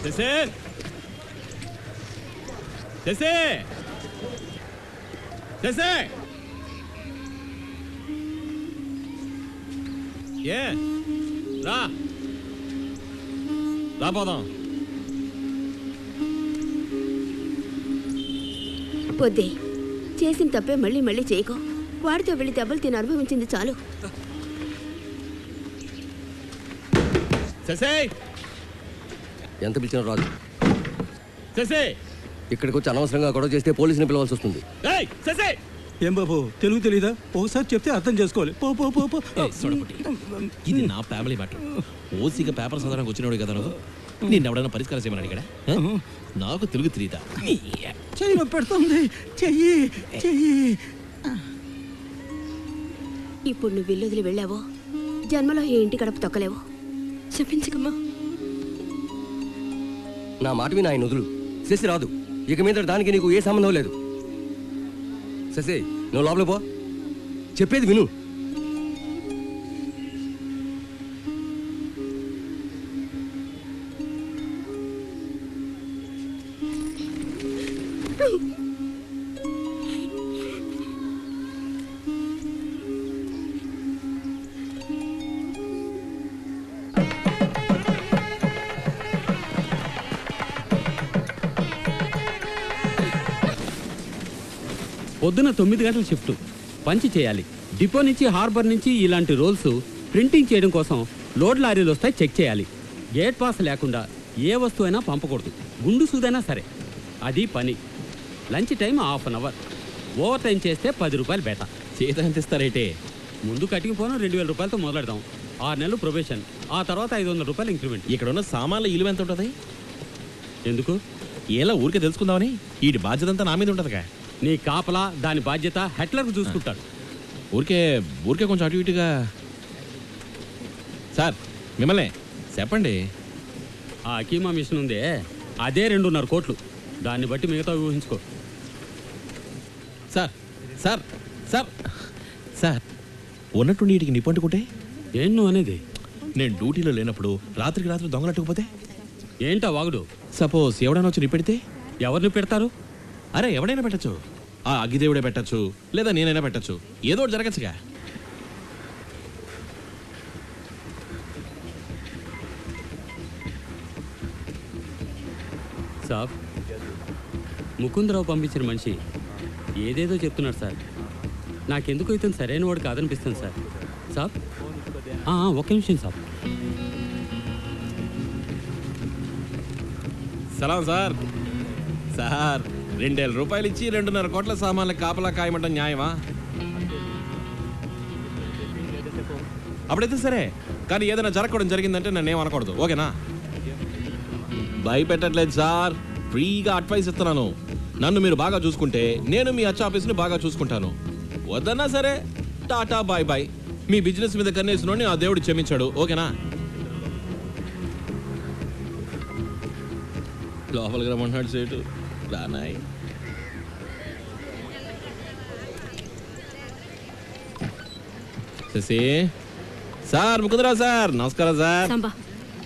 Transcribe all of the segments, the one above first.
శశి శశి శశి ఏ రా రాపోదాం. పొద్దే చేసిన తప్పే మళ్ళీ మళ్ళీ చేయకో. వాడితో వెళ్ళి దెబ్బలు తిని అనుభవించింది చాలు. శశి ఎంత పిలిచిన రాజు. శశి ఇక్కడికి వచ్చి అనవసరంగా గొడవ చేస్తే పోలీసుని పిలవాల్సి వస్తుంది. శశి ఏం బాబు తెలుగు తెలీదా? ఒకసారి చెప్తే అర్థం చేసుకోవాలి. పో పో పో పో. ఇది నా ఫ్యామిలీ మ్యాటర్. ఓసీగా పేపర్ చదవడానికి వచ్చినోడు కదా నువ్వు. నిన్ను ఎవడైనా పరిష్కారం చేయమని అడిగాడా? నాకు తెలుగు తెలియదా? చెయ్యి నొప్పి పెడుతుంది. చెయ్యి చెయ్యి. ఇప్పుడు నువ్వు ఇల్లు వెళ్ళావో జన్మలో ఈ ఇంటి గడప తొక్కలేవు. చెప్పించకమ్మా. నా మాట విని ఆయన వదులు. శశి రాదు. ఇక మీద దానికి నీకు ఏ సంబంధం లేదు. శశి నువ్వు లోపల పో. చెప్పేది విను. పొద్దున 9 గంటల షిఫ్ట్ పంచి చేయాలి. డిపో నుంచి హార్బర్ నుంచి ఇలాంటి రోల్స్ ప్రింటింగ్ చేయడం కోసం లోడ్ లారీలు వస్తాయి, చెక్ చేయాలి. గేట్ పాస్ లేకుండా ఏ వస్తువు అయినా పంపకూడదు. గుండు సూదైనా సరే. అది పని. Lunch time ½ an hour. Over time చేస్తే 10 రూపాయలు బేట. చేత ఎంత ఇస్తారేటే? ముందు కటింగ్ పోను 2000 రూపాయలతో మొదలెడదాం. 6 నెలలు ప్రొబేషన్, ఆ తర్వాత 500 రూపాయలు ఇంక్రిమెంట్. ఇక్కడ ఉన్న సామాన్ల ఇలువ ఎంత ఉంటుంది? ఎందుకు? ఏలా ఊరికే తెలుసుకుందామని. వీటి బాధ్యత అంతా నా మీద ఉంటుందిగా. నీ కాపలా దాని బాధ్యత హెట్లర్కు చూసుకుంటాడు. ఊరికే కొంచెం అటు ఇటుగా. సార్ మిమ్మల్ని చెప్పండి. ఆ అకీమా మిషన్ ఉందే, అదే 2.5 కోట్లు. దాన్ని బట్టి మిగతా ఊహించుకో. సార్ సార్ సార్ సార్ ఉన్నట్టుండి వీటికి నిప్పంటుకుంటే ఏం నువ్వు అనేది? నేను డ్యూటీలో లేనప్పుడు రాత్రికి రాత్రి దొంగలట్టుకుపోతే ఏంటా వాగుడు? సపోజ్ ఎవడైనా వచ్చి నిప్పెడితే ఎవరిని పెడతారు? అరే ఎవడైనా పెట్టచ్చు. ఆ అగ్గిదేవుడే పెట్టచ్చు, లేదా నేనైనా పెట్టచ్చు. ఏదో ఒకటి జరగచ్చుగా. సాబ్, ముకుందరావు పంపించిన మనిషి ఏదేదో చెప్తున్నాడు సార్. నాకెందుకు ఇతను సరైన వాడు కాదనిపిస్తుంది సార్. సాబ్ ఒక్క నిమిషం సాబ్. సలాం సార్. సార్ 2,000 రూపాయలు ఇచ్చి 2.5 కోట్ల సామాన్లకు కాపలా కాయమంటాం న్యాయమా? అప్పుడైతే సరే, కానీ ఏదైనా జరగకూడదు జరిగిందంటే నన్ను ఏమనకూడదు, ఓకేనా? భయపెట్టట్లేదు సార్, ఫ్రీగా అడ్వైస్ ఇస్తున్నాను. నన్ను మీరు బాగా చూసుకుంటే నేను మీ అచ్చ ఆఫీస్ని బాగా చూసుకుంటాను. వద్దన్నా సరే టాటా బాయ్ బాయ్. మీ బిజినెస్ మీద కన్నేసినోడిని ఆ దేవుడు క్షమించాడు, ఓకేనా? లోపలికి రమ్మన్నాడు సేటు. రానాయ్. శశి సార్, ముకుందరావు సార్, నమస్కారం సార్. సంబా,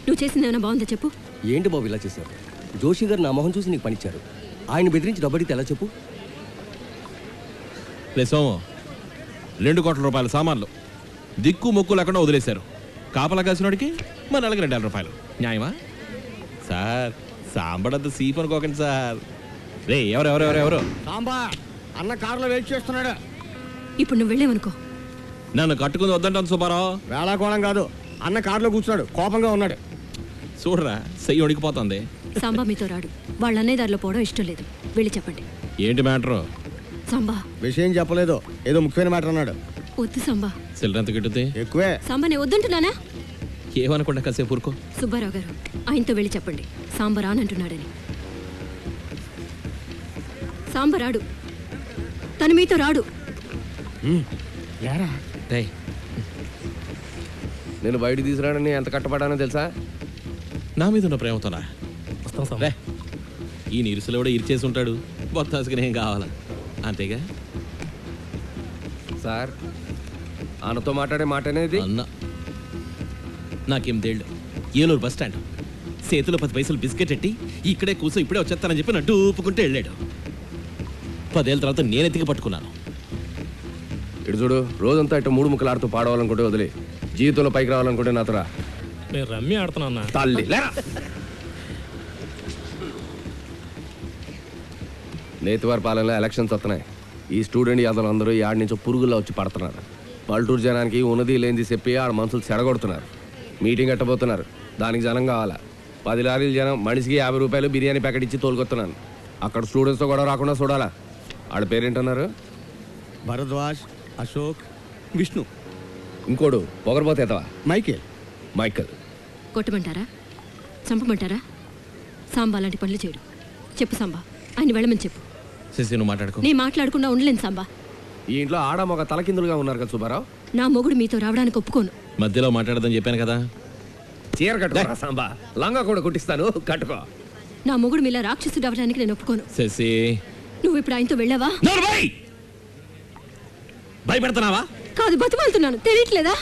నువ్వు చేసింది ఏమైనా బాగుందా చెప్పు. ఏంటి బాబు ఇలా చేశారు? జోషి గారు నా మొహం చూసి నీకు పనిచ్చారు. ఆయన బెదిరించి డబ్బడితే ఎలా చెప్పు? సోము 2 కోట్ల రూపాయల సామాన్లు దిక్కు మొక్కు లేకుండా వదిలేశారు. కాపలా కాసినోడికి మన నెలకి 2,000 రూపాయలు. న్యాయమా సార్? సాంబడంత సీప్ అనుకోకండి సార్. రే ఎవరు సాంబా అన్న కారులో వెయిట్ చేస్తున్నాడు. ఇప్పుడు నువ్వు వెళ్ళేవనుకో. నన్ను కట్టుకుని వద్దంటాను సుబ్బారావు. వేళాకోళం కాదు, అన్న కారులో కూర్చున్నాడు, కోపంగా ఉన్నాడు. చూడరా చెయ్యి వణికిపోతుంది. సాంబా మీతో రాడు. వాళ్ళ అన్నయ్య దారిలో పోవడం ఇష్టం లేదు. వెళ్ళి చెప్పండి. ఏంటి మ్యాటరు? సాంబా విషయం చెప్పలేదు, ఏదో ముఖ్యమైన మ్యాటర్ అన్నాడు. వద్దు సాంబా. సిల్లర్ ఎంత గిట్టుద్ది? ఎక్కువే. సాంబా నేను వద్దంటున్నానా? ఏమనుకుంటా కాసేపు ఊరుకో. సుబ్బారావు గారు, ఆయనతో వెళ్ళి చెప్పండి సాంబా రానంటున్నాడని. సాంబా రాడు, తను మీతో రాడు. నేను బయట తీసుకురాడని ఎంత కట్టపడానో తెలుసా? నా మీద ఉన్న ప్రేమతోనా? ఈ నిరుసులో కూడా ఇరిచేసి ఉంటాడు. బొత్తాసుకుని ఏం కావాలా? అంతేగా సార్. ఆయనతో మాట్లాడే మాట అనేది అన్న. నాకేం తేళ్ళు. ఏలూరు బస్ స్టాండ్ చేతిలో 10 పైసలు బిస్కెట్ ఎట్టి ఇక్కడే కూర్చో ఇప్పుడే వచ్చేస్తానని చెప్పి నట్టు ఊపుకుంటూ వెళ్ళాడు. 10 ఏళ్ళ తర్వాత నేనెత్తికి పట్టుకున్నాను. ఇటు చూడు, రోజంతా ఇటు 3 ముక్కలు ఆడుతూ పాడవాలనుకుంటే వదిలే, జీవితంలో పైకి రావాలనుకుంటే నాతో రా. నేను రమ్మి ఆడుతున్నా. తల్లి లేరా. నేతివారి పాలనలో ఎలక్షన్స్ వస్తున్నాయి. ఈ స్టూడెంట్ యాదవులు అందరూ యాడ్ నుంచి పురుగుల్లో వచ్చి పడుతున్నారు. పల్లెటూరు జనానికి ఉన్నది లేనిది చెప్పి ఆడ మనుషులు చెడగొడుతున్నారు. మీటింగ్ కట్టబోతున్నారు, దానికి జనం కావాలా. 10 లారీలు జనం, మనిషికి 50 రూపాయలు బిర్యానీ ప్యాకెట్ ఇచ్చి తోలుకొస్తున్నాను. అక్కడ స్టూడెంట్స్తో కూడా రాకుండా చూడాలా. ఆడ పేరేంటన్నారు? భరద్వాజ్, అశోక్, విష్ణు, ఇంకోడు పొగరబోతేతవా మైకేల్. మైకల్. కొట్టమంటారా? చంపమంటారా? సాంబా లాంటి పనులు చేయడు. చెప్పు సాంబా, ఆయన వెళ్ళమని చెప్పు. శశి నువ్వు మాట్లాడుకో. నేను మాట్లాడకుండా ఉండలేను సాంబా. ఈ ఇంట్లో ఆడ మగ తలకిందులుగా ఉన్నారు కదా సుబ్బారావు. నా మొగుడు మీతో రావడానికి ఒప్పుకోను. మధ్యలో మాట్లాడదని చెప్పాను కదా. చీర కట్టుకోరా సాంబా, లంగా కూడా కుట్టిస్తాను, కట్టుకో. నా మొగుడు మీలా రాక్షసుడు అవ్వడానికి నేను ఒప్పుకోను. శశి నువ్వు ఇప్పుడు ఆయనతో వెళ్ళావా? భయపెడుతున్నావా? కాదు, బతిమాలుతున్నాను. తెలియట్లేదా?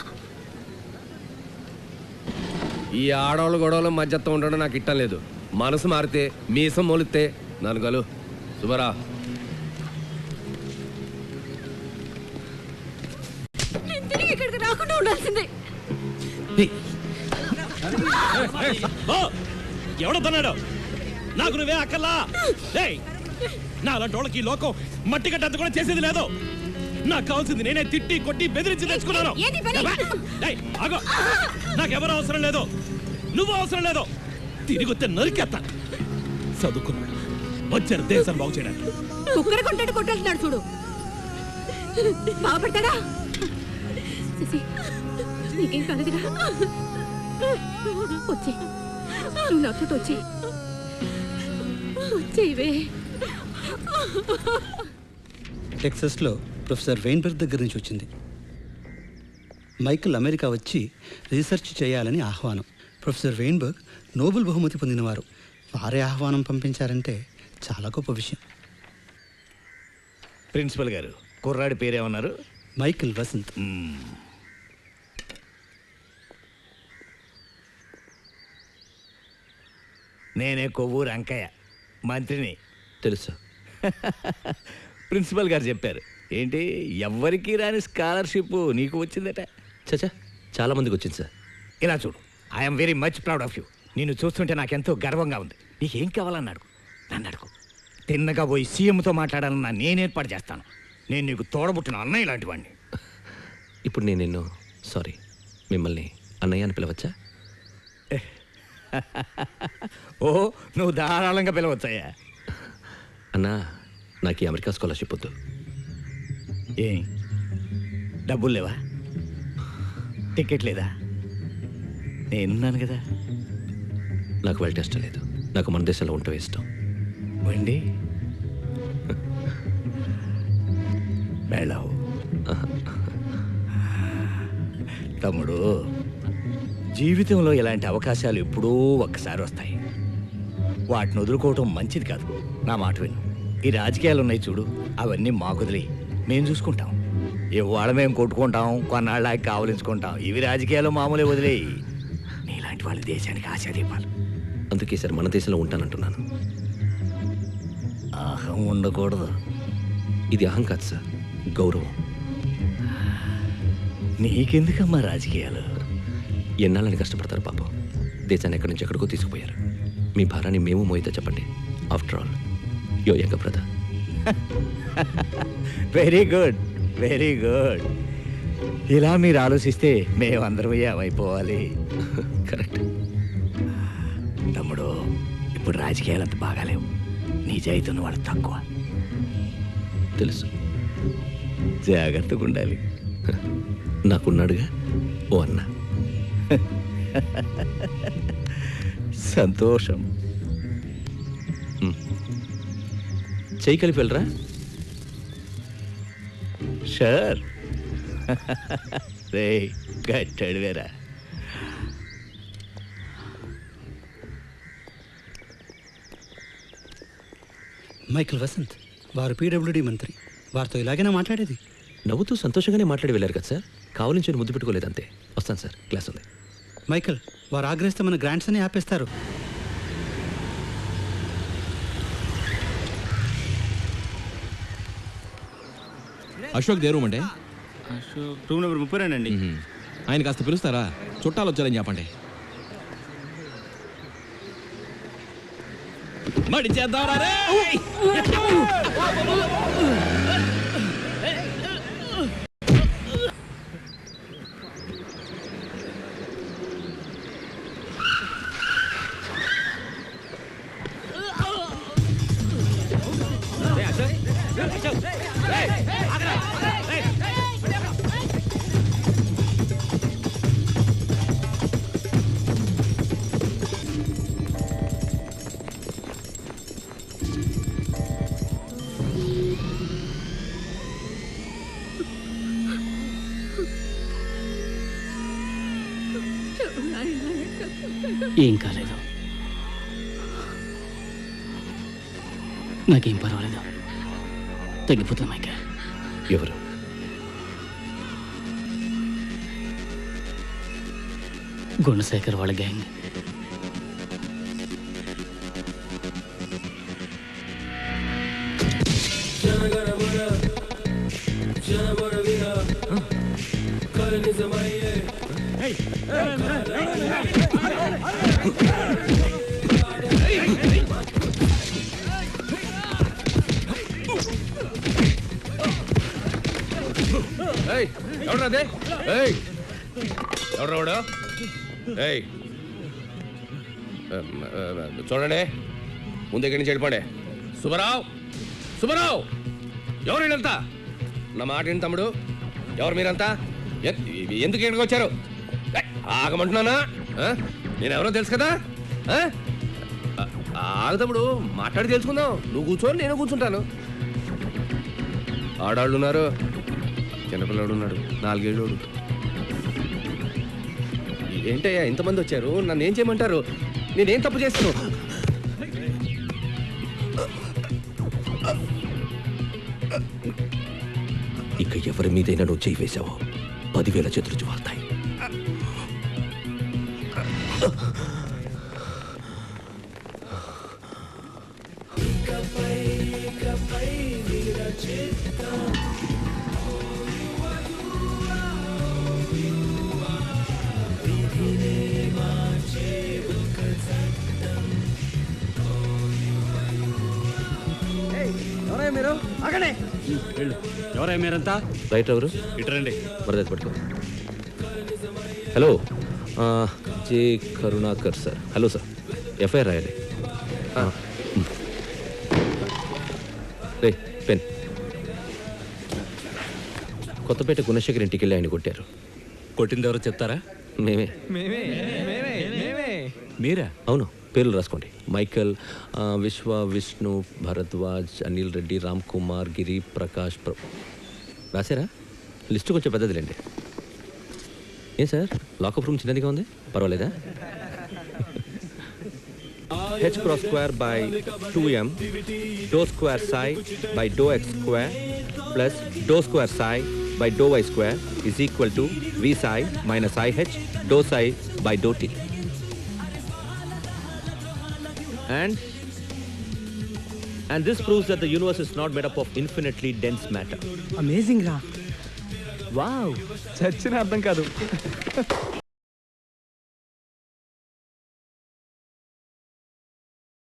ఈ ఆడవాళ్ళు గొడవలు మధ్యత్వం ఉండడం నాకు ఇట్టం లేదు. మనసు మారితే, మీసం మొలిస్తే నన్ను కలు సుబ్బారా. నేను తిరిగి ఇక్కడికి రాకుండా ఉండాల్సిందే. ఎవడో తన్నాడు? నాకు నువ్వే అక్కర్లా. నా అలాంటి వాళ్ళకి ఈ లోకం మట్టి కట్టంత కూడా చేసేది లేదు. నాకు కావాల్సింది నేనే తిట్టి కొట్టి బెదిరించి తెచ్చుకున్నాను. నాకెవరు అవసరం లేదు, నువ్వు అవసరం లేదు. తిరిగి వస్తే నరికేస్తా. చదువుకున్నాడు, వచ్చారు దేశాన్ని బాగు చేయడానికి. కుక్కర కొట్టాడు కొట్టాడుతున్నాడు చూడు. బాగుపడతాడా? నీకేం కాలేదుగా? వచ్చే, నువ్వు నాతో వచ్చే, వచ్చేవే. టెక్సస్లో ప్రొఫెసర్ వెయిన్బెర్గ్ దగ్గర నుంచి వచ్చింది. మైకిల్ అమెరికా వచ్చి రీసెర్చ్ చేయాలని ఆహ్వానం. ప్రొఫెసర్ వెయిన్బెర్గ్ నోబెల్ బహుమతి పొందినవారు. వారే ఆహ్వానం పంపించారంటే చాలా గొప్ప విషయం. ప్రిన్సిపల్ గారు, కుర్రాడి పేరేమన్నారు? మైకిల్ వసంత్. నేనే కొవ్వూరు అంకయ్య, మంత్రిని. తెలుసు. ప్రిన్సిపల్ గారు చెప్పారు. ఏంటి, ఎవ్వరికీ రాని స్కాలర్షిప్ నీకు వచ్చిందట? చచ్చా, చాలా మందికి వచ్చింది సార్. ఇలా చూడు, I'm very much proud of you. నిన్ను చూస్తుంటే నాకెంతో గర్వంగా ఉంది. నీకేం కావాలని అడుగు, నన్ను అడుగు. తిన్నగా పోయి సీఎంతో మాట్లాడాలన్నా నేను ఏర్పాటు చేస్తాను. నేను నీకు తోడబుట్టిన అన్నయ్య లాంటి వాడిని. ఇప్పుడు నేను నిన్ను, సారీ, మిమ్మల్ని అన్నయ్య అని పిలవచ్చా? ఓ, నువ్వు ధారాళంగా పిలవచ్చాయా? అన్నా, నాకు ఈ అమెరికా స్కాలర్షిప్ వద్దు. ఏం డబ్బులు లేవా? టికెట్ లేదా? నేనున్నాను కదా. నాకు వెళ్ళటం ఇష్టం లేదు. నాకు మన దేశంలో ఉండటం ఇష్టం. వండి వెళ్ళవు తమ్ముడు. జీవితంలో ఇలాంటి అవకాశాలు ఎప్పుడూ ఒక్కసారి వస్తాయి. వాటిని వదులుకోవటం మంచిది కాదు. నా మాట విను. ఈ రాజకీయాలు ఉన్నాయి చూడు, అవన్నీ మాకుదిలి మేము చూసుకుంటాం. ఇవాళ మేము కొట్టుకుంటాం, కొన్నాళ్ళకి కావలించుకుంటాం. ఇవి రాజకీయాలు మామూలే, వదిలేయి. నీలాంటి వాళ్ళ దేశానికి ఆశాదీపాలు. అందుకే సార్ మన దేశంలో ఉంటానంటున్నాను. అహం ఉండకూడదు. ఇది అహం కాదు సార్, గౌరవం. నీకెందుకమ్మా రాజకీయాలు? ఎన్నాళ్ళని కష్టపడతారు పాపం. దేశాన్ని ఎక్కడి నుంచి ఎక్కడికో తీసుకుపోయారు. మీ భారాన్ని మేము మోయితే చెప్పండి. ఆఫ్టర్ ఆల్ యో younger brother. Very good, very good. ఇలా మీరు ఆలోచిస్తే మేమందరం ఏమైపోవాలి? కరెక్ట్. తమ్ముడు, ఇప్పుడు రాజకీయాలు అంత బాగాలేవు. నిజాయితీ ఉన్న వాళ్ళు తక్కువ. తెలుసు. జాగ్రత్తగా ఉండాలి. నాకున్నాడుగా ఓ అన్న. సంతోషం. చేయి కలిపి వెళ్ళరా. షూర్. రే గట్టాడు వేరా. మైకిల్ వసంత్, వారు పీడబ్ల్యూడీ మంత్రి. వారితో ఇలాగైనా మాట్లాడేది. నవ్వుతూ సంతోషంగానే మాట్లాడి వెళ్ళారు కదా సార్. కావాలని ముద్దు పెట్టుకోలేదు అంతే. వస్తాను సార్, క్లాస్ ఉంది. మైకిల్, వారు ఆగ్రహిస్తే మన గ్రాంట్స్ అని ఆపేస్తారు. అశోక్ దే రూమ్ అంటే రూమ్ నెంబర్ 32 అండి. ఆయన కాస్త పిలుస్తారా? చుట్టాలు వచ్చారని చెప్పండి. మడి చేద్దాం రే. ఏం కాలేదు, నాకేం పర్వాలేదు. తగ్గిపోతుంది మైక. ఎవరు? గుణశేఖర్ వాళ్ళ గ్యాంగ్. ఎవడ్రాదే? ఎవడ్రావాడు? చూడండి, ముందు ఇక్కడి నుంచి వెళ్ళిపోండి. సుబ్బారావు, సుబ్బారావు, ఎవరు వీళ్ళంతా? నా మాట ఏంటి తమ్ముడు? ఎవరు మీరంతా? ఎందుకు ఇక్కడికి వచ్చారు? ఆగమంటున్నానా? నేను ఎవరో తెలుసు కదా. ఆగు తమ్ముడు, మాట్లాడి తెలుసుకుందాం. నువ్వు కూర్చోని నేను కూర్చుంటాను. ఆడాళ్ళు ఉన్నారు, చిన్నపిల్లాడు ఉన్నాడు, 4 ఏళ్ళోడు. ఏంటయ్యా ఇంతమంది వచ్చారు? నన్ను ఏం చేయమంటారు? నేనేం తప్పు చేస్తాను? ఇక ఎవరి మీదైనా నువ్వు చేయి వేశావో 10,000 చేతులు వాళ్తాయి. మీరు ఆగండి. ఎవరై మీరంతా? రైట్ ఎవరు? ఇటరండి. మరదతి పట్టుకో. Hello, J Karunakar sir. Hello sir, FIR రాయాలి. రే పెన్. కొత్తపేట గుణశేఖర్ ఇంటికి వెళ్ళి ఆయన కొట్టారు. కొట్టింది ఎవరో చెప్తారా? మేమే. మీరా? అవును, పేర్లు రాసుకోండి. మైకల్, విశ్వ, విష్ణు, భరద్వాజ్, అనిల్ రెడ్డి, రామ్ కుమార్, గిరి, ప్రకాష్. రాశారా? లిస్టు కొంచెం పెద్దదిలేండి. ఏం సార్, లాకప్ రూమ్ చిన్నదిగా ఉంది, పర్వాలేదా? h cross square by 2m dou square psi by dou x square plus dou square psi by dou y square is equal to v psi minus I h dou psi by dou t. And this proves that the universe is not made up of infinitely dense matter. Amazing రా. Wow, చచ్చిన అర్థం కాదు.